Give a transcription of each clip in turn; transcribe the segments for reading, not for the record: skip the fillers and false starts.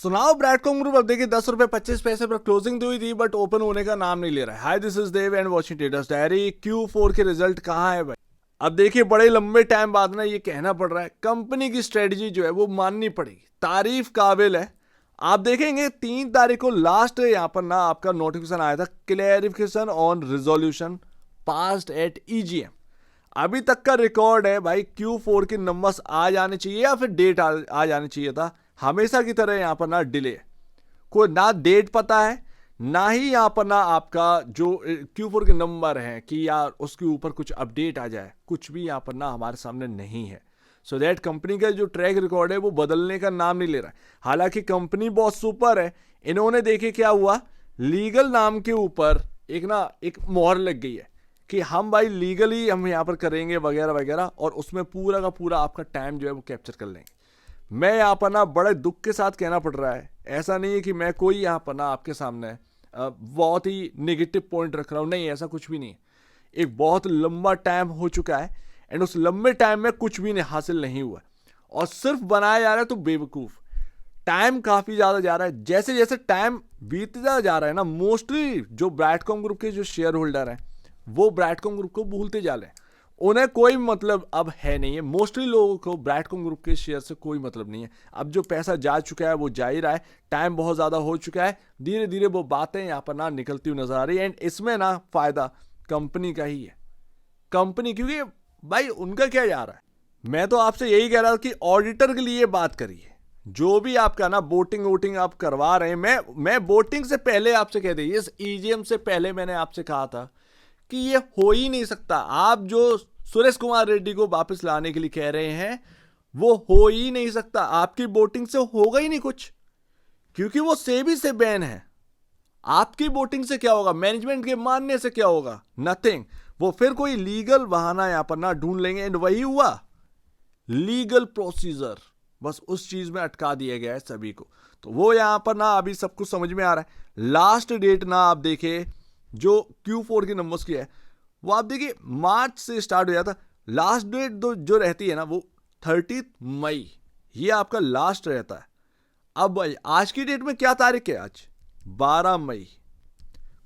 सुनाओ ब्रैडकॉम ग्रुप अब देखिए 10 रुपए 25 पैसे पर क्लोजिंग हुई थी बट ओपन होने का नाम नहीं ले रहा है। Hi this is Dev and watching traders diary. Q4 के रिजल्ट कहाँ है भाई? अब देखिए बड़े लंबे टाइम बाद ना ये कहना पड़ रहा है कंपनी की स्ट्रेटजी जो है वो माननी पड़ेगी, तारीफ काबिल है। आप देखेंगे 3 तारीख को लास्ट यहाँ पर ना आपका नोटिफिकेशन आया था, clarification on resolution passed at EGM। अभी तक का रिकॉर्ड है भाई, Q4 के नंबर्स आ जाने चाहिए या फिर डेट आ जाने चाहिए था। हमेशा की तरह यहाँ पर ना डिले, कोई ना डेट पता है ना ही यहाँ पर ना आपका जो Q4 के नंबर हैं कि यार उसके ऊपर कुछ अपडेट आ जाए, कुछ भी यहाँ पर ना हमारे सामने नहीं है। सो दैट कंपनी का जो ट्रैक रिकॉर्ड है वो बदलने का नाम नहीं ले रहा है। हालांकि कंपनी बहुत सुपर है, इन्होंने देखे क्या हुआ, लीगल नाम के ऊपर एक मोहर लग गई है कि हम भाई लीगली हम यहाँ पर करेंगे वगैरह वगैरह, और उसमें पूरा का पूरा आपका टाइम जो है वो कैप्चर कर लेंगे। मैं यहाँ पर ना बड़े दुख के साथ कहना पड़ रहा है, ऐसा नहीं है कि मैं कोई यहाँ पर ना आपके सामने बहुत ही नेगेटिव पॉइंट रख रहा हूँ, नहीं ऐसा कुछ भी नहीं है। एक बहुत लंबा टाइम हो चुका है एंड उस लंबे टाइम में कुछ भी नहीं हासिल नहीं हुआ और सिर्फ बनाया जा रहा है। तो बेवकूफ़, टाइम काफ़ी ज़्यादा जा रहा है। जैसे जैसे टाइम बीतता जा रहा है ना, मोस्टली जो ब्रैडकॉम ग्रुप के जो शेयर होल्डर हैं वो ब्रैडकॉम ग्रुप को भूलते जा रहे हैं। उन्हें कोई मतलब अब है नहीं है, मोस्टली लोगों को ब्रैडकॉम ग्रुप के शेयर से कोई मतलब नहीं है। अब जो पैसा जा चुका है वो जा ही रहा है, टाइम बहुत ज़्यादा हो चुका है, धीरे धीरे वो बातें यहाँ पर ना निकलती हुई नजर आ रही है। एंड इसमें ना फ़ायदा कंपनी का ही है, कंपनी, क्योंकि भाई उनका क्या जा रहा है। मैं तो आपसे यही कह रहा हूँ कि ऑडिटर के लिए बात करिए, जो भी आपका ना वोटिंग वोटिंग आप करवा रहे हैं। मैं वोटिंग से पहले आपसे कह दी, इस EGM से पहले मैंने आपसे कहा था कि ये हो ही नहीं सकता। आप जो सुरेश कुमार रेड्डी को वापस लाने के लिए कह रहे हैं वो हो ही नहीं सकता, आपकी वोटिंग से होगा ही नहीं कुछ, क्योंकि वो सेबी से बैन है। आपकी वोटिंग से क्या होगा, मैनेजमेंट के मानने से क्या होगा, नथिंग। वो फिर कोई लीगल बहाना यहां पर ना ढूंढ लेंगे एंड वही हुआ, लीगल प्रोसीजर बस उस चीज में अटका दिया गया है सभी को। तो वो यहां पर ना अभी सब कुछ समझ में आ रहा है। लास्ट डेट ना आप देखिए जो Q4 के नंबर्स की है वो आप देखिए मार्च से स्टार्ट हो जाता, लास्ट डेट जो रहती है ना वो 30 मई, ये आपका लास्ट रहता है। अब भाई आज की डेट में क्या तारीख है, आज 12 मई।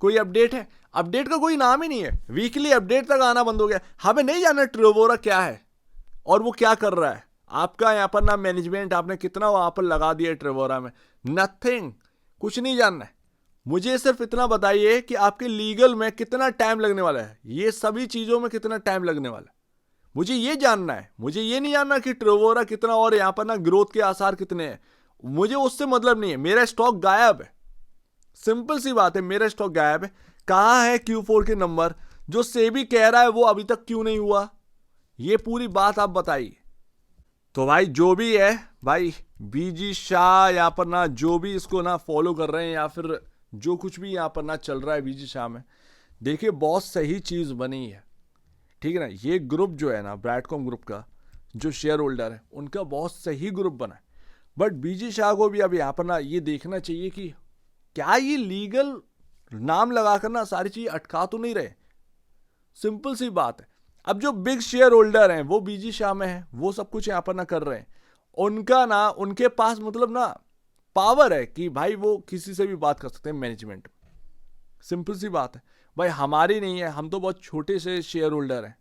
कोई अपडेट है? अपडेट का कोई नाम ही नहीं है, वीकली अपडेट तक आना बंद हो गया। हमें नहीं जानना ट्रेवोरा क्या है और वो क्या कर रहा है। आपका यहाँ पर ना मैनेजमेंट आपने कितना वहां पर लगा दिया ट्रेवोरा में, नथिंग, कुछ नहीं जानना है। मुझे सिर्फ इतना बताइए कि आपके लीगल में कितना टाइम लगने वाला है, ये सभी चीजों में कितना टाइम लगने वाला है, मुझे ये जानना है। मुझे ये नहीं जानना कि ट्रेवोरा कितना और यहाँ पर ना ग्रोथ के आसार कितने हैं, मुझे उससे मतलब नहीं है। मेरा स्टॉक गायब है, सिंपल सी बात है, मेरा स्टॉक गायब है। कहाँ है Q4 के नंबर, जो सेबी कह रहा है वो अभी तक क्यों नहीं हुआ, ये पूरी बात आप बताइए। तो भाई जो भी है भाई, BG शाह यहाँ पर ना जो भी इसको ना फॉलो कर रहे हैं या फिर जो कुछ भी यहाँ पर ना चल रहा है BG शाह में, देखिए बहुत सही चीज़ बनी है, ठीक है ना। ये ग्रुप जो है ना ब्रैडकॉम ग्रुप का जो शेयर होल्डर है उनका बहुत सही ग्रुप बना है। बट BG शाह को भी अब यहाँ पर ना ये देखना चाहिए कि क्या ये लीगल नाम लगाकर ना सारी चीज़ अटका तो नहीं रहे। सिंपल सी बात है, अब जो बिग शेयर होल्डर हैं वो BG शाह में है, वो सब कुछ यहाँ पर ना कर रहे हैं। उनका ना उनके पास मतलब ना पावर है कि भाई वो किसी से भी बात कर सकते हैं मैनेजमेंट में। सिंपल सी बात है भाई, हमारी नहीं है, हम तो बहुत छोटे से शेयर होल्डर हैं,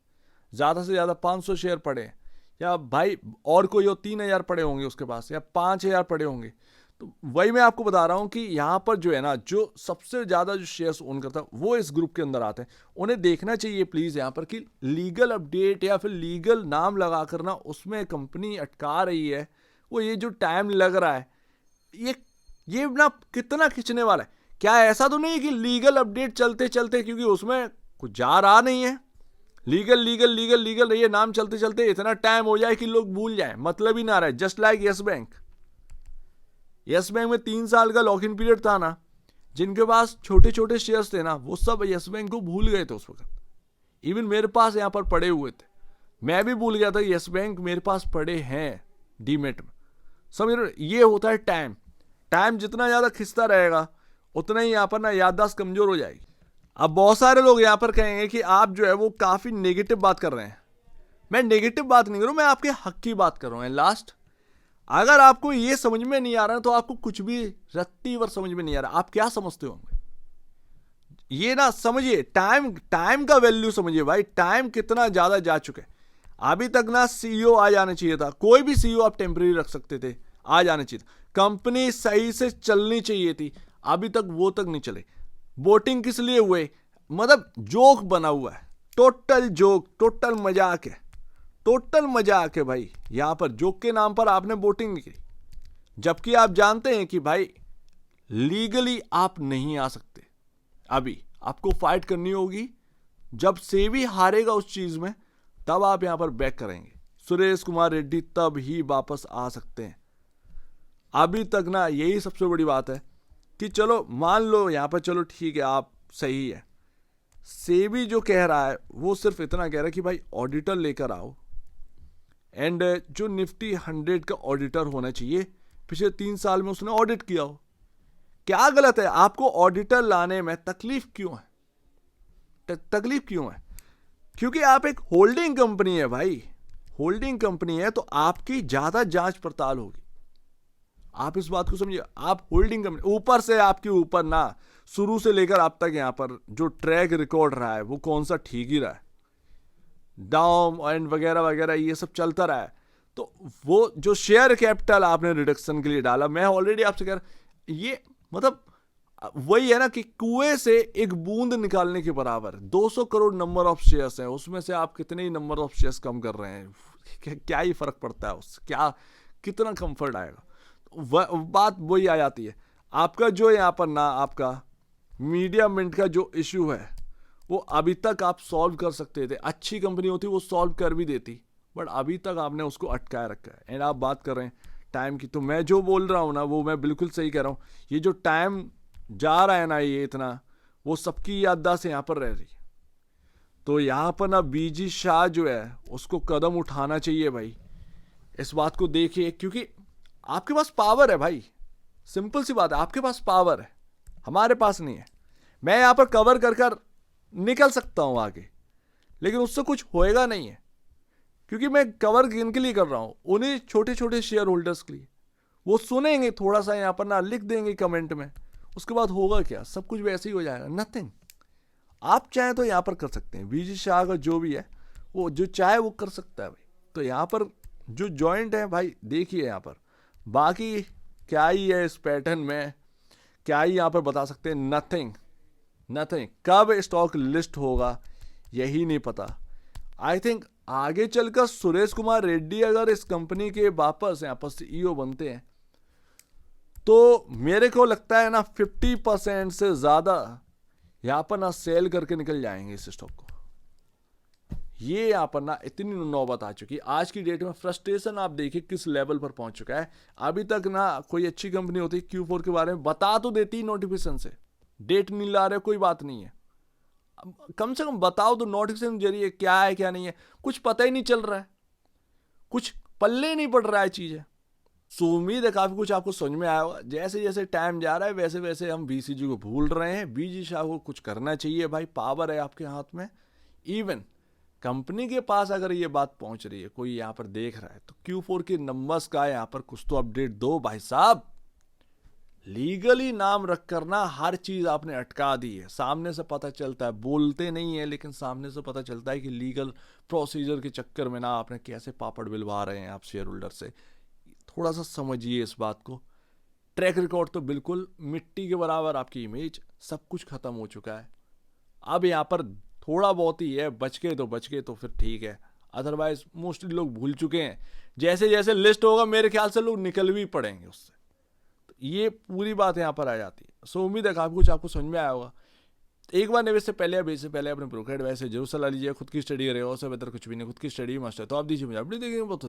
ज़्यादा से ज़्यादा 500 शेयर पड़े हैं, या भाई और कोई हो 3000 पड़े होंगे उसके पास, या 5000 पड़े होंगे। तो वही मैं आपको बता रहा हूँ कि यहाँ पर जो है ना जो सबसे ज़्यादा जो शेयर्स ओन करता है वो इस ग्रुप के अंदर आते हैं। उन्हें देखना चाहिए प्लीज़ यहाँ पर कि लीगल अपडेट या फिर लीगल नाम लगा कर ना उसमें कंपनी अटका रही है। वो ये जो टाइम लग रहा है ये ना कितना खींचने वाला है। क्या ऐसा तो नहीं है कि लीगल अपडेट चलते चलते, क्योंकि उसमें कुछ जा रहा नहीं है, लीगल लीगल लीगल लीगल ये नाम चलते चलते इतना टाइम हो जाए कि लोग भूल जाए, मतलब ही ना रहे। जस्ट लाइक यस बैंक में 3 साल का लॉक इन पीरियड था ना, जिनके पास छोटे छोटे शेयर्स थे ना वो सब यस बैंक को भूल गए थे उस वक्त। इवन मेरे पास यहाँ पर पड़े हुए थे, मैं भी भूल गया था यस बैंक मेरे पास पड़े हैं डीमेट में। समझ रहे, ये होता है टाइम जितना ज़्यादा खिंचता रहेगा उतना ही यहाँ पर ना याददाश्त कमज़ोर हो जाएगी। अब बहुत सारे लोग यहाँ पर कहेंगे कि आप जो है वो काफ़ी नेगेटिव बात कर रहे हैं। मैं नेगेटिव बात नहीं कर रहा हूँ, मैं आपके हक की बात कर रहा हूँ। लास्ट अगर आपको ये समझ में नहीं आ रहा है तो आपको कुछ भी रत्ती भर समझ में नहीं आ रहा। आप क्या समझते होंगे, ये ना समझिए, टाइम का वैल्यू समझिए भाई। टाइम कितना ज्यादा जा चुका है। अभी तक ना सीईओ आ जाना चाहिए था, कोई भी सीईओ आप टेम्परेरी रख सकते थे, आ जाना चाहिए था। कंपनी सही से चलनी चाहिए थी, अभी तक वो तक नहीं चले। वोटिंग किस लिए हुए, मतलब जोक बना हुआ है, टोटल जोक, टोटल मजाक है, टोटल मजाक है भाई। यहां पर जोक के नाम पर आपने वोटिंग नहीं की, जबकि आप जानते हैं कि भाई लीगली आप नहीं आ सकते। अभी आपको फाइट करनी होगी, जब सेबी हारेगा उस चीज में तब आप यहां पर बैक करेंगे। सुरेश कुमार रेड्डी तब ही वापस आ सकते हैं। अभी तक ना यही सबसे बड़ी बात है कि चलो मान लो यहां पर, चलो ठीक है आप सही है, सेबी जो कह रहा है वो सिर्फ इतना कह रहा है कि भाई ऑडिटर लेकर आओ, एंड जो निफ्टी 100 का ऑडिटर होना चाहिए, पिछले 3 साल में उसने ऑडिट किया हो। क्या गलत है, आपको ऑडिटर लाने में तकलीफ क्यों है, तकलीफ क्यों है? क्योंकि आप एक होल्डिंग कंपनी है भाई, होल्डिंग कंपनी है तो आपकी ज्यादा जांच पड़ताल होगी। आप इस बात को समझिए, आप होल्डिंग कंपनी, ऊपर से आपके ऊपर ना शुरू से लेकर अब तक यहां पर जो ट्रैक रिकॉर्ड रहा है वो कौन सा ठीक ही रहा है, डाउन एंड वगैरह वगैरह ये सब चलता रहा है। तो वो जो शेयर कैपिटल आपने रिडक्शन के लिए डाला, मैं ऑलरेडी आपसे कह रहा, ये मतलब वही है ना कि कुएं से एक बूंद निकालने के बराबर। 200 करोड़ नंबर ऑफ शेयर्स हैं, उसमें से आप कितने ही नंबर ऑफ शेयर्स कम कर रहे हैं, क्या ही फर्क पड़ता है उससे, क्या कितना कंफर्ट आएगा। बात वही आ जाती है। आपका जो यहाँ पर ना आपका मीडिया मिंट का जो इश्यू है वो अभी तक आप सॉल्व कर सकते थे, अच्छी कंपनी होती वो सॉल्व कर भी देती, बट अभी तक आपने उसको अटकाए रखा है। एंड आप बात कर रहे हैं टाइम की, तो मैं जो बोल रहा हूँ ना वो मैं बिल्कुल सही कह रहा हूँ। ये जो टाइम जा रहा है ना ये इतना, वो सबकी याददाश्त यहाँ पर रह रही है। तो यहाँ पर ना बीजी शाह जो है उसको कदम उठाना चाहिए भाई, इस बात को देखिए, क्योंकि आपके पास पावर है भाई, सिंपल सी बात है, आपके पास पावर है, हमारे पास नहीं है। मैं यहाँ पर कवर कर कर निकल सकता हूँ आगे, लेकिन उससे कुछ होएगा नहीं है, क्योंकि मैं कवर किनके लिए कर रहा हूँ, उन्हीं छोटे छोटे शेयर होल्डर्स के लिए। वो सुनेंगे थोड़ा सा यहाँ पर ना, लिख देंगे कमेंट में, उसके बाद होगा क्या, सब कुछ वैसे ही हो जाएगा, नथिंग। आप चाहें तो यहाँ पर कर सकते हैं, बीजी शाह का जो भी है वो जो चाहे वो कर सकता है भाई। तो यहाँ पर जो जॉइंट है भाई देखिए यहाँ पर, बाकी क्या ही है इस पैटर्न में, क्या ही यहाँ पर बता सकते हैं, नथिंग नथिंग। कब स्टॉक लिस्ट होगा यही नहीं पता। आई थिंक आगे चलकर सुरेश कुमार रेड्डी अगर इस कंपनी के वापस यहाँ पर सीईओ बनते हैं तो मेरे को लगता है ना 50% से ज्यादा यहाँ पर ना सेल करके निकल जाएंगे इस स्टॉक को। ये यहाँ पर ना इतनी नौबत आ चुकी है आज की डेट में, फ्रस्ट्रेशन आप देखिए किस लेवल पर पहुंच चुका है। अभी तक ना कोई अच्छी कंपनी होती Q4 के बारे में बता तो देती नोटिफिकेशन से, डेट नहीं ला रहे कोई बात नहीं है, कम से कम बताओ तो नोटिफिकेशन जरिए क्या है क्या नहीं है, कुछ पता ही नहीं चल रहा है, कुछ पल्ले नहीं पड़ रहा है चीजें। सो उम्मीद है काफी कुछ आपको समझ में आया होगा। जैसे जैसे टाइम जा रहा है वैसे वैसे हम बीसीजी को भूल रहे हैं, बीजी शाह को कुछ करना चाहिए भाई, पावर है आपके हाथ में। इवन कंपनी के पास अगर ये बात पहुंच रही है, कोई यहाँ पर देख रहा है, तो Q4 के नंबर्स का यहाँ पर कुछ तो अपडेट दो भाई साहब। लीगली नाम रख कर ना हर चीज आपने अटका दी है, सामने से पता चलता है, बोलते नहीं है लेकिन सामने से पता चलता है कि लीगल प्रोसीजर के चक्कर में ना आपने कैसे पापड़ बिलवा रहे हैं आप शेयर होल्डर से। थोड़ा सा समझिए इस बात को। ट्रैक रिकॉर्ड तो बिल्कुल मिट्टी के बराबर, आपकी इमेज सब कुछ खत्म हो चुका है। अब यहाँ पर थोड़ा बहुत ही है, बच के तो फिर ठीक है, अदरवाइज मोस्टली लोग भूल चुके हैं। जैसे जैसे लिस्ट होगा मेरे ख्याल से लोग निकल भी पड़ेंगे उससे, तो ये पूरी बात यहाँ पर आ जाती है। सो उम्मीद है काफी कुछ आपको समझ में आया होगा। एक बार निवेश से पहले या बेच से पहले अपने ब्रोकर एडवाइस से जरूर सलाह लीजिए। खुद की स्टडी करेगा, उससे बेहतर कुछ भी नहीं, खुद की स्टडी मस्ट है। तो आप दीजिए मुझे अपडेट देखेंगे बहुत।